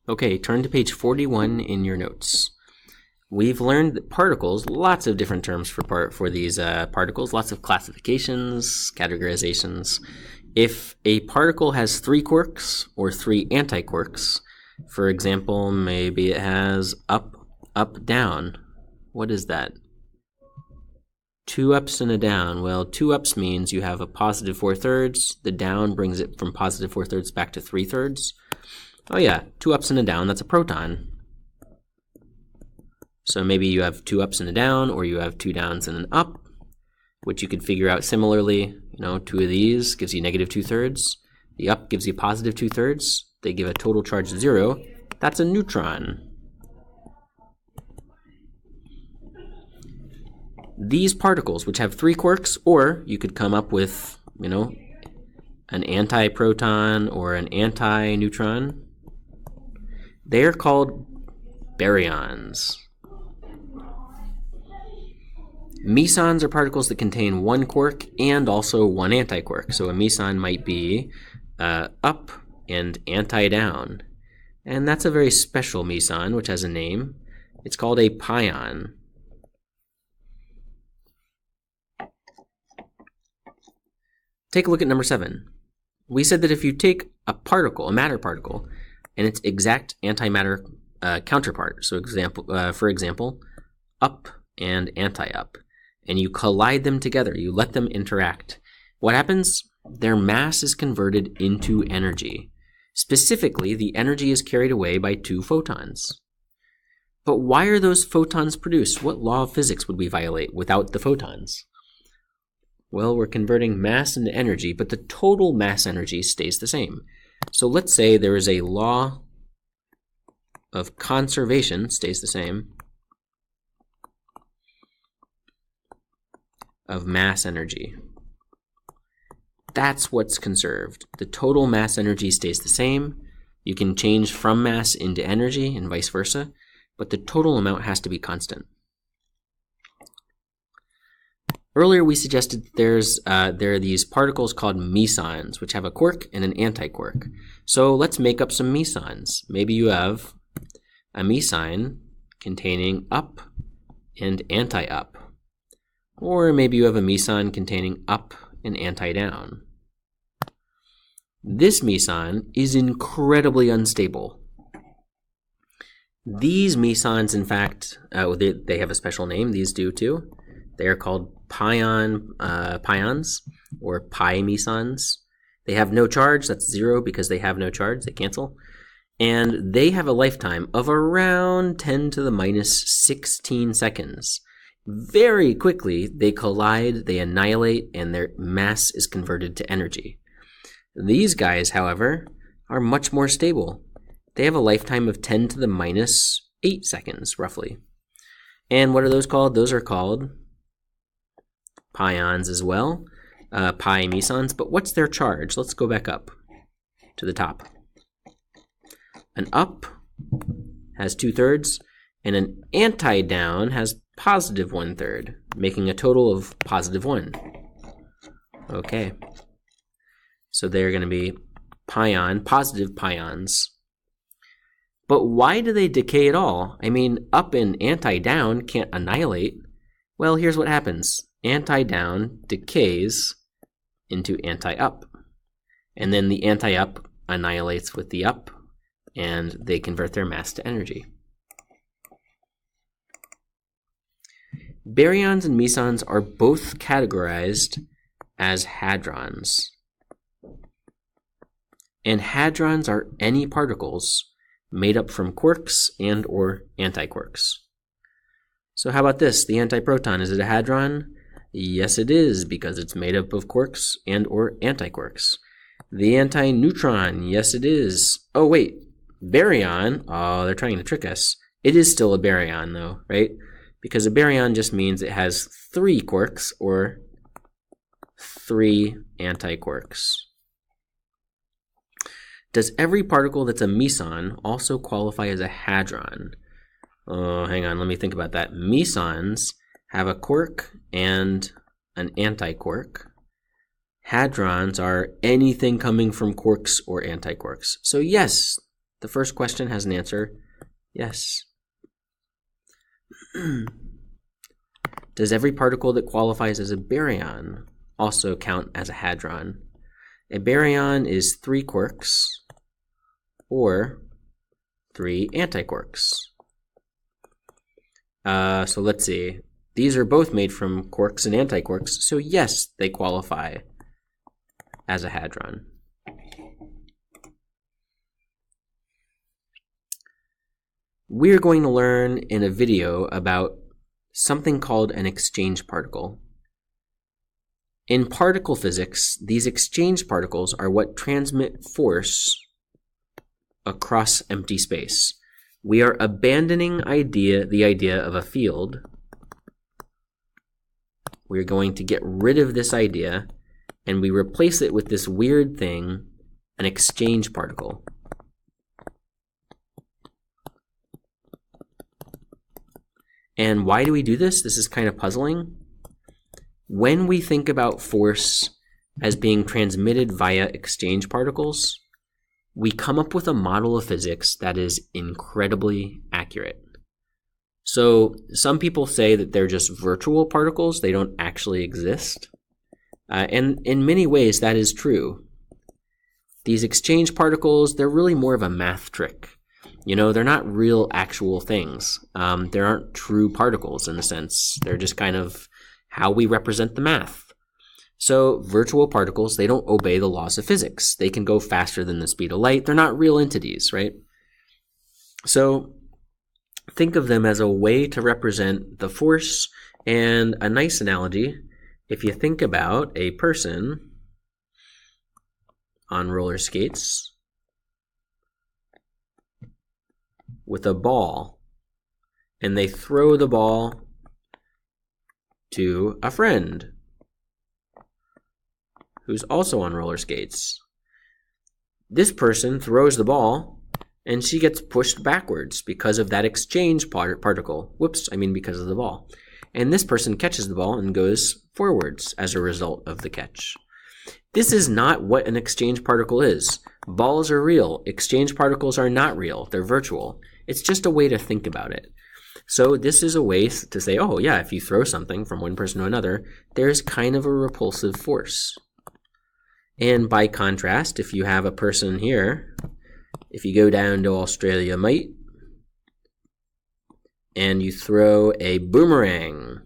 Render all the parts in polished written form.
Okay, turn to page 41 in your notes. We've learned that particles, lots of different terms for these particles, lots of classifications, categorizations. If a particle has 3 quarks or 3 antiquarks, for example, maybe it has up, up, down. What is that? 2 ups and a down. Well, 2 ups means you have a positive 4/3. The down brings it from positive 4/3 back to 3/3. Oh yeah, 2 ups and a down, that's a proton. So maybe you have 2 ups and a down, or you have 2 downs and an up, which you could figure out similarly. 2 of these gives you negative 2/3. The up gives you positive 2/3. They give a total charge of 0. That's a neutron. These particles, which have 3 quarks, or you could come up with, an antiproton or an antineutron, they are called baryons. Mesons are particles that contain 1 quark and also 1 antiquark. So a meson might be up and anti-down. And that's a very special meson, which has a name. It's called a pion. Take a look at number 7. We said that if you take a particle, a matter particle, and its exact antimatter counterpart, so for example, up and anti-up, and you collide them together, you let them interact, what happens? Their mass is converted into energy. Specifically, the energy is carried away by 2 photons. But why are those photons produced? What law of physics would we violate without the photons? Well, we're converting mass into energy, but the total mass energy stays the same. So let's say there is a law of conservation, stays the same, of mass energy. That's what's conserved. The total mass energy stays the same. You can change from mass into energy and vice versa, but the total amount has to be constant. Earlier we suggested there are these particles called mesons, which have a quark and an antiquark. So let's make up some mesons. Maybe you have a meson containing up and anti-up. Or maybe you have a meson containing up and anti-down. This meson is incredibly unstable. These mesons, in fact, they have a special name. These do too. They are called pions or pi mesons. They have no charge. That's 0 because they have no charge. They cancel. And they have a lifetime of around 10 to the minus 16 seconds. Very quickly, they collide, they annihilate, and their mass is converted to energy. These guys, however, are much more stable. They have a lifetime of 10 to the minus 8 seconds, roughly. And what are those called? Those are called pions as well, pi mesons. But what's their charge? Let's go back up to the top. An up has 2/3, and an anti-down has positive 1/3, making a total of positive 1. Okay. So they're going to be positive pions. But why do they decay at all? I mean, up and anti-down can't annihilate. Well, here's what happens. Anti-down decays into anti-up. And then the anti-up annihilates with the up, and they convert their mass to energy. Baryons and mesons are both categorized as hadrons. And hadrons are any particles made up from quarks and or antiquarks. So how about this? The antiproton, is it a hadron? Yes, it is, because it's made up of quarks and or antiquarks. The antineutron, yes, it is. Oh, wait, baryon, oh, they're trying to trick us. It is still a baryon, though, right? Because a baryon just means it has 3 quarks or 3 antiquarks. Does every particle that's a meson also qualify as a hadron? Oh, hang on, let me think about that. Mesons have a quark and an antiquark. Hadrons are anything coming from quarks or antiquarks. So yes, The first question has an answer. Yes. Does every particle that qualifies as a baryon also count as a hadron? A baryon is 3 quarks or 3 antiquarks. So let's see. These are both made from quarks and antiquarks, so yes, they qualify as a hadron. We're going to learn in a video about something called an exchange particle. In particle physics, these exchange particles are what transmit force across empty space. We are abandoning the idea of a field. We're going to get rid of this idea, and we replace it with this weird thing, an exchange particle. And why do we do this? This is kind of puzzling. When we think about force as being transmitted via exchange particles, we come up with a model of physics that is incredibly accurate. So some people say that they're just virtual particles, they don't actually exist. And in many ways that is true. These exchange particles, they're really more of a math trick. You know, they're not real actual things. There aren't true particles in a sense. They're just kind of how we represent the math. So virtual particles, they don't obey the laws of physics. They can go faster than the speed of light. They're not real entities, right? So think of them as a way to represent the force. And a nice analogy, if you think about a person on roller skates with a ball, and they throw the ball to a friend who's also on roller skates. This person throws the ball, and she gets pushed backwards because of that exchange particle. Whoops, I mean because of the ball. And this person catches the ball and goes forwards as a result of the catch. This is not what an exchange particle is. Balls are real. Exchange particles are not real. They're virtual. It's just a way to think about it. So this is a way to say, oh yeah, if you throw something from one person to another, there's kind of a repulsive force. And by contrast, if you have a person here, if you go down to Australia, mate, and you throw a boomerang,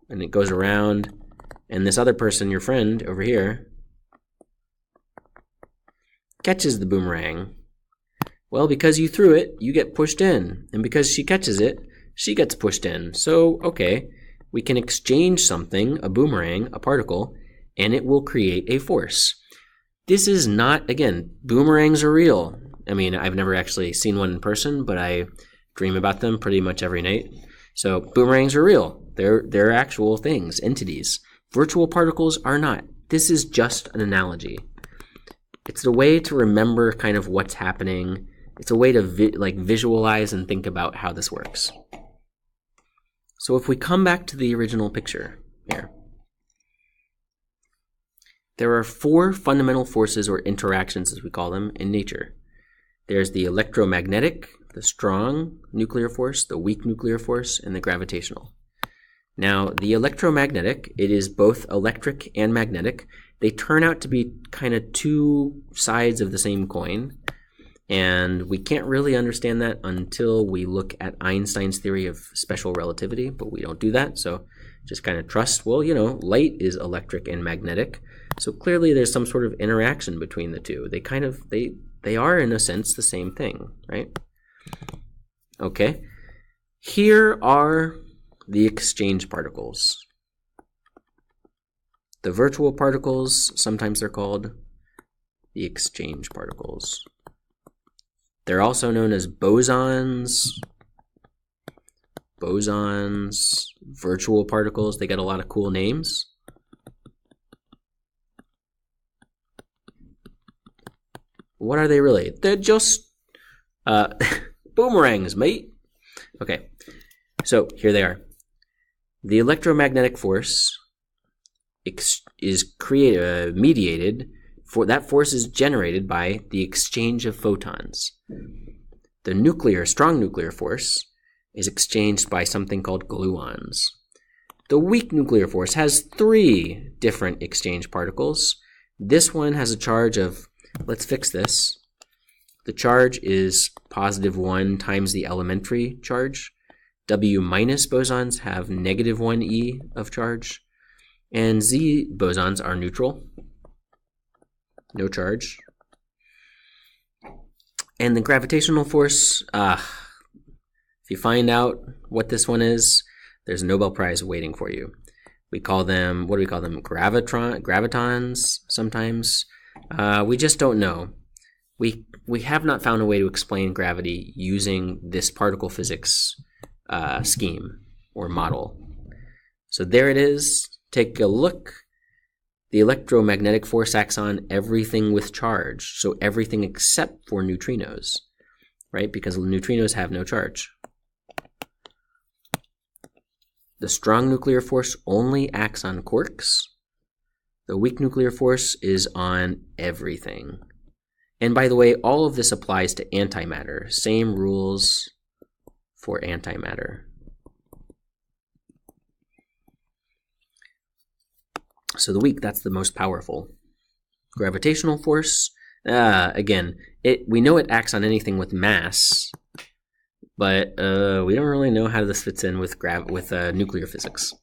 and it goes around, and this other person, your friend over here, catches the boomerang. Well, because you threw it, you get pushed in, and because she catches it, she gets pushed in. So, okay, we can exchange something, a boomerang, a particle, and it will create a force. This is not, again, boomerangs are real. I mean, I've never actually seen one in person, but I dream about them pretty much every night. So boomerangs are real. They're actual things, entities. Virtual particles are not. This is just an analogy. It's a way to remember kind of what's happening. It's a way to visualize and think about how this works. So if we come back to the original picture here, there are 4 fundamental forces or interactions, as we call them, in nature. There's the electromagnetic, the strong nuclear force, the weak nuclear force, and the gravitational. Now, the electromagnetic, it is both electric and magnetic. They turn out to be kind of 2 sides of the same coin, and we can't really understand that until we look at Einstein's theory of special relativity, but we don't do that, so just kind of trust, well, you know, light is electric and magnetic, so clearly there's some sort of interaction between the two. They are, in a sense, the same thing, right? Okay, here are the exchange particles. The virtual particles, sometimes they're called the exchange particles. They're also known as bosons. Bosons, virtual particles, they get a lot of cool names. What are they really? They're just boomerangs, mate. Okay, so here they are. The electromagnetic force is mediated that force is generated by the exchange of photons. The strong nuclear force is exchanged by something called gluons. The weak nuclear force has 3 different exchange particles. This one has a charge of, let's fix this. The charge is +1 times the elementary charge. W- bosons have -1 e of charge. And Z bosons are neutral, no charge. And the gravitational force, if you find out what this one is, there's a Nobel Prize waiting for you. We call them, what do we call them? Gravitons sometimes. We just don't know. We have not found a way to explain gravity using this particle physics scheme or model. So there it is. Take a look. The electromagnetic force acts on everything with charge, so everything except for neutrinos, right? Because neutrinos have no charge. The strong nuclear force only acts on quarks. The weak nuclear force is on everything. And by the way, all of this applies to antimatter. Same rules for antimatter. So the weak, that's the most powerful. Gravitational force, again, we know it acts on anything with mass, but we don't really know how this fits in with nuclear physics.